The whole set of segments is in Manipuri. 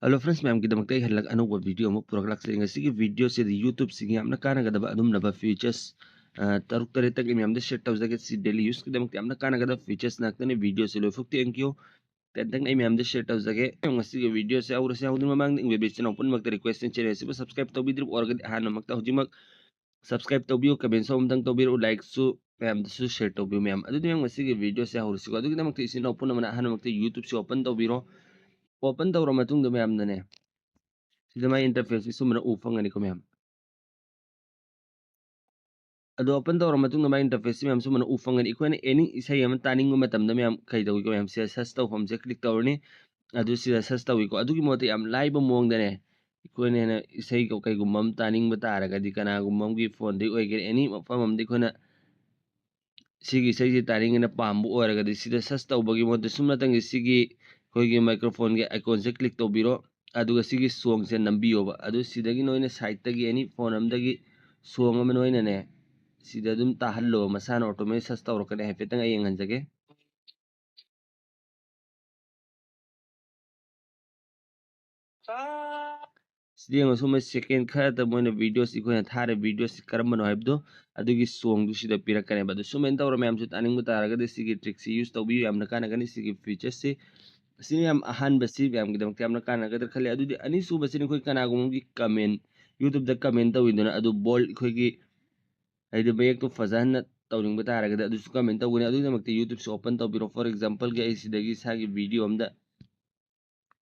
Hello friends, ma'am gidamagtay halag anong video mo puraklak sa ngasi video sa YouTube sige amna kana gadaba adum naba features taruk taritag imam de share tawzaget si daily use gidamagtay amna kana gada features naktani video silo fukti engkyo tentang imam de share tawzage ngasi video sa awra sa hudin mamang ing bebes na pun magta request channel si subscribe to bidrip organ hano magta hujimag subscribe to bio kaben so umtang to biro like su ma'am su share to bio ma'am adu yung ngasi video sa awra sigo adu gidamagtay isin open naman hano magta YouTube si open to biro open to matung do ma'am na ne sida may interface isu mana ufang ani ko ma'am ado open tawra matungda may interface ma'am su mana ufang ani ko ani any isa yaman taning mo matamda ma'am kay daw ko ma'am siya search taw from je click tawrni ado siya search taw ko adu gi mote am live mo ngda ne ko ne na isa ko kay gumam taning ba tara ka di kana gumam gi phone di oy any mafam di ko na sigi sai taning na pambu ora ka di sida search taw bagi mote sumna tang sigi ko gi microphone ge icon se click taw biro aduga sigi song se nambiyo ba adu sidagi noina site tagi any phone amdagi song am noina ne sida dum tahallo masana automatic search tawrokane haifetang ay nganjage sidi ngo suma second khata moina videos ikona thare videos karambano haibdo adugi song du sida pirakane badu suma entawra ma'am su taning mutaraga de sigi trick si use tawbi yamna kana gani sigi features si sini yam ahan basi yam gidam yamna kana gadar khali adudi ani su basi ni khoi kana gumgi comment YouTube da comment tawidona adu bold khoi gi haide bayek to fazahna tawning bataraga adu su comment tawguni adu namakte YouTube si open tawbiro for example ge ai sidagi sagi video amda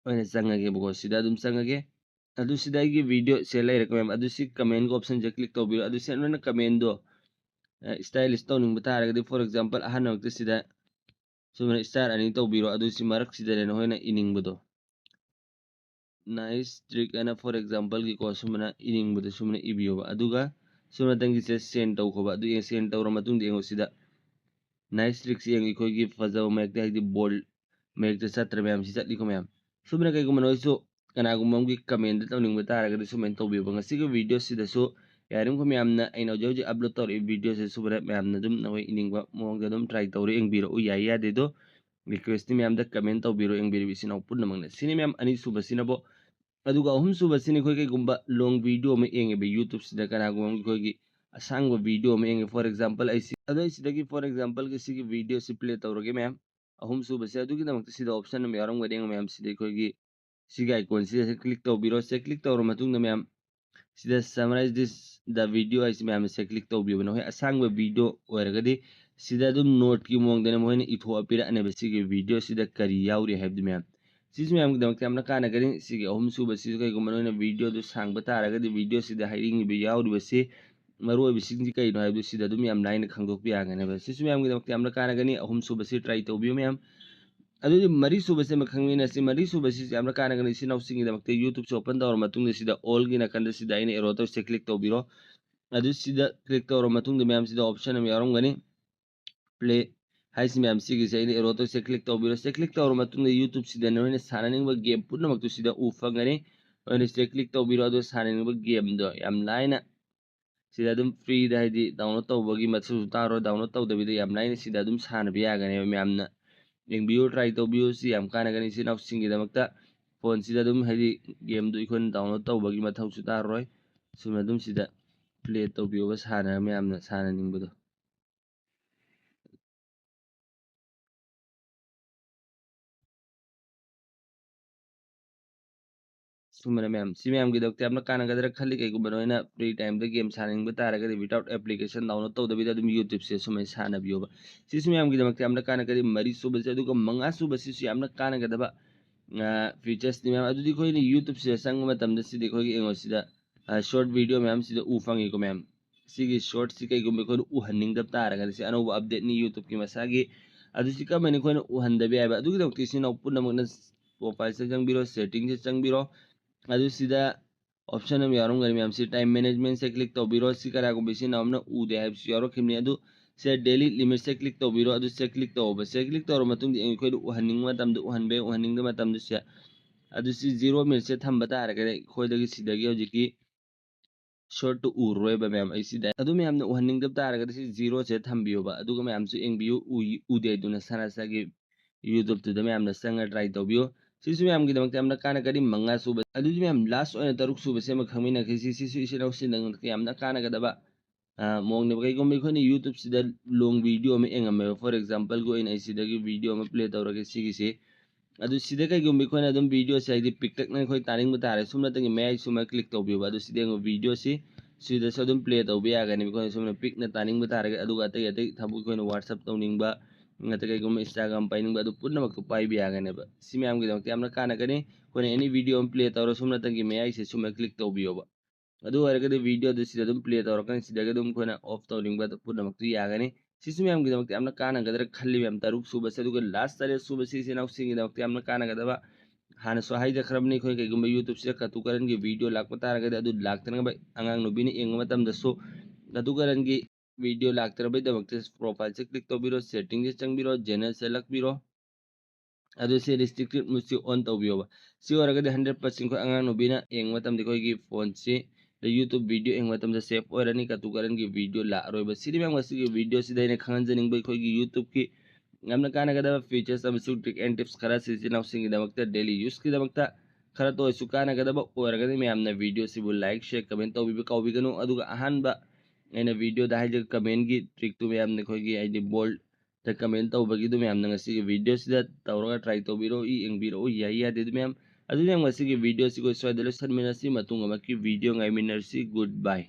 oina sangage bugo sida dum sangage adu sidagi video se lairek mem adu si comment ko option je click tawbiro adu se na comment do stylist tawning bataraga di for example ahan namakte sida sumana star ani tawbiro adu si marak sida len hoina ining budo nice trick ana for example gi ko sumana ining budo sumana ibio ba aduga sumana tangi se send taw ko ba adu ye send tawra matung di ngo sida nice tricks yang ikogi fazaw mayakta di ball mayakta satra ma'am si chatli ko ma'am sumana kay gumano iso kana gumam gi comment taw ning batara ga so men taw bi ba ngasi ko video si da so yarim ko ma'am na ay nawjaw upload taw video si subra ma'am na dum na way ining ba mo ga dum try taw ing biro u yaya de do request ni ma'am da comment taw biro ing biro bisin pun namang na sini ma'am ani suba sinabo aduga suba sini ko kay gumba long video mo ing be YouTube sida kana gumam ko gi asang video mo ing for example ay ado sidagi for example ke sigi video si play tawrage ma'am suba si adugi namakta sida option na yaram gading ma'am sida ko gi siga icon sida se click taw biro se click tawro matung na ma'am sida summarize this the video ay si ma'am se click taw biro no asang video oiragadi sida dum note ki mong dana mo ni itho apira ane be sigi video sida kari yauri habdi ma'am sis ma'am damakta amna kana gari sigi suba si kay gumano na video do sang bataragadi video sida hiring be yauri be si maru bisingi kay no haibdu sida dum yam line khangdok pi agane ba sisu yam gidam amna kana gani suba si try to biyo yam adu mari suba se makhangni na si mari suba si amna kana gani si naw singi damakte YouTube so open dawr matung de sida all gina kanda sida ine ero to se click to biro adu sida click to matung de yam sida option am yarom gani play hai si yam sigi se ine ero to se click to biro se click to matung de YouTube sida no ne sananing ba game purna maktu sida ufa gani one se click to biro adu sananing ba game do yam line sida dum free da haidi download tawbagi matsu taro download tawdabida yam line sida dum sana biyagane yamna yengbiyo try tawbiyo si yam kana gani si naw singi damakta phone sida dum haidi game do ikon download tawbagi mathau su taroi suma dum sida play tawbiyo ba sana yamna sana ningbudo sumana ma'am si ma'am gi dokte amna kana gadara khali kay gubano ina free time da game saning ba tara gadi without application download taw da bida dum YouTube se sumai sana biyo ba si ma'am gi damakte amna kana gadi mari so ba se du ko manga su ba si amna kana gada ba features ni ma'am adu di ko ni YouTube se sang matam da si di ko gi engo sida short video ma'am sida ufang ko ma'am sigi short si kay gumbe ko u hanning da tara gadi si ano update ni YouTube ki masagi adu si ka mani ko u handa be ba adu gi dokte si na upun na magna profile se jang biro setting se jang biro adu sida option am yarum gari ma'am si time management se click to biro si kara ko bisi namna u de have si yaro kimni adu se daily limit se click to biro adu se click to ba se click to matung di ko u hanning ma tam du han be u hanning da matam du se adu si 0 minute se thamba ta ara gare khoi dagi sidagi hojiki short to u roi ba ma'am ai sida adu ma'am na u hanning da ta ara gare si 0 se thambiyo ba adu ko ma'am su eng biyo u de du na sana sa gi YouTube to da ma'am na sanga try to biyo सिसु मैम की काना करी मंगा सूब अदुदि मैम लास्ट ओइना तरुक सूब से खमीना खिसी सिसु इसिनाउ सिनंग यामना काना गदबा मोंगने कईगुम अखोइना यूट्यूब सिदा लॉन्ग वीडियो में एंगमे फॉर एग्जांपल को इन सिदगी वीडियो में प्ले तौरगे सिगिसे अदु सिदा कईगुम अखोइना अदुम वीडियो से हाइदि पिक्टक खoi तानिंग तारे सुमनतंगी मयाई सुमा क्लिक तौबियोबा अदु सिदा वीडियो से सिदा सदुम प्ले तौबे यागनि बिखोइना सुमना पिकना तानिंग तारे अदुगा अतै अतै थबु खौइना WhatsApp तौनिंगबा ngata कईगुम Instagram पाइनिंगबा अदु पुनमक तो पाइबे यागनेबा सिमयाम गिदमक यामना कानागनि कोइना एनी वीडियो में प्ले तौर सुमनतंगी मयाई से सुमा क्लिक तौबियोबा अदु अरगदि वीडियो दु सिदा दुम प्ले तौरकन सिदाga दुम खोना ऑफ तौनिंगबा पुनमक तो यागनि सिसु मैम गिदमक यामना कानागदर खल्ली मैम तरुक सुबह से दुगा लास्ट तारे सुबह से नाउ सिंगिदमक यामना कानागदबा हाना सो हाइजा खरबनी खोय कईगुम यूट्यूब से कतुकरन की वीडियो लाक तारगदि अदु लाक्तनगबा अंगांग नुबिनी एंग मतमदसो कतुकरन की वीडियो लाक्तरबay दमकते प्रोफाइल से क्लिक तौबिरो सेटिंग से चंगबिरो जनरल से लकबिरो अदु से रिस्ट्रिक्टेड मुसी ऑन तौबियोबा सी ओरगदि 100% खोय अंगांग नुबिना एंग मतमदि खोय की फोन से द यूट्यूब वीडियो एंग मतमदा सेव ओरनी कतुकरन की वीडियो ला रोइबा सिरि मैम गसी की वीडियो से दैने खंजनिंग खोय की यूट्यूब की हमने कानागदबा फीचर्स अमसुग ट्रिक एंड टिप्स खरा सिजिनाउ सिंगिदमकता डेली यूज की खरा तो इस कानागदबा ओरगदि मैमना वीडियो सिबु लाइक शेयर कमेंट तौबिबा कौबिगनु अदुगा अहानबा अैना वीडियो दा हाइज कमेंट की ट्रिक तो मैमने खोगी आइदि बोल्ड द कमेंट तौबगी दु मैमना ngasi की वीडियो सिदा तौरगा ट्राई तौबिरो इ एंगबिरो याई यादे दु मैम अदु मैम ngasi की video सिको स्वाइदलो सनमिनसी मतुंग अमकी video ngai मिनरसी good bye.